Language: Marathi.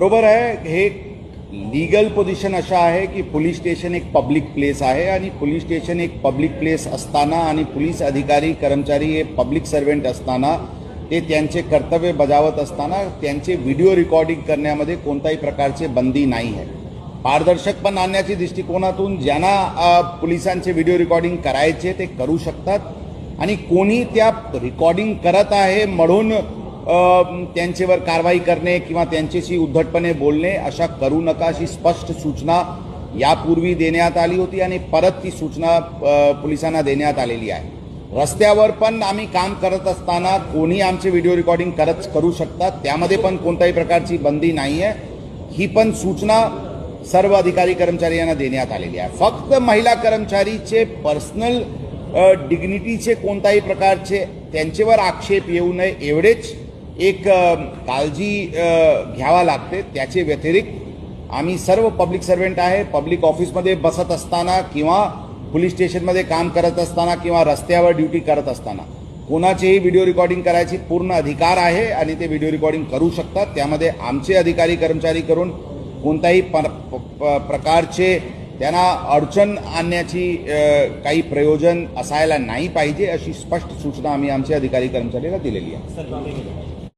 बरोबर आहे. हे लीगल पोझिशन अशा आहे की पोलीस स्टेशन एक पब्लिक प्लेस आहे आणि पोलीस स्टेशन एक पब्लिक प्लेस असताना आणि पोलीस अधिकारी कर्मचारी हे पब्लिक सर्व्हंट असताना ते त्यांचे कर्तव्य बजावत असताना त्यांचे व्हिडिओ रेकॉर्डिंग करण्यामध्ये कोणत्याही प्रकारचे बंदी नाही आहे. पारदर्शकपण आणण्याच्या दृष्टिकोनातून ज्यांना पोलिसांचे व्हिडिओ रेकॉर्डिंग करायचे ते करू शकतात आणि कोणी त्या रेकॉर्डिंग करत आहे म्हणून त्यांच्यावर कारवाई करणे किंवा त्यांच्याशी उद्धटपणे बोलणे अशा करू नका अशी स्पष्ट सूचना यापूर्वी देण्यात आली होती आणि परत ती सूचना पोलिसांना देण्यात आलेली आहे. रस्त्यावर पण आम्ही काम करत असताना कोणी आमचे व्हिडिओ रेकॉर्डिंग करू शकतात, त्यामध्ये पण कोणत्याही प्रकारची बंदी नाही आहे. ही पण सूचना सर्व अधिकारी कर्मचारी यांना देण्यात आलेली आहे. फक्त महिला कर्मचारीचे पर्सनल डिग्निटीचे कोणत्याही प्रकारचे त्यांच्यावर आक्षेप येऊ नये एवढेच एक काळजी घ्यावा लागते. त्याचे व्यतिरिक्त आम्ही सर्व पब्लिक सर्व्हंट आहे, पब्लिक ऑफिसमध्ये बसत असताना किंवा पोलीस स्टेशनमध्ये काम करत असताना किंवा रस्त्यावर ड्युटी करत असताना कोणाचेही व्हिडिओ रेकॉर्डिंग करायची पूर्ण अधिकार आहे आणि ते व्हिडिओ रेकॉर्डिंग करू शकतात. त्यामध्ये आमचे अधिकारी कर्मचारी करून कोणत्याही प्रकारचे त्यांना अडचण आणण्याची काही प्रयोजन असायला नाही पाहिजे अशी स्पष्ट सूचना आम्ही आमच्या अधिकारी कर्मचाऱ्यांना दिलेली आहे.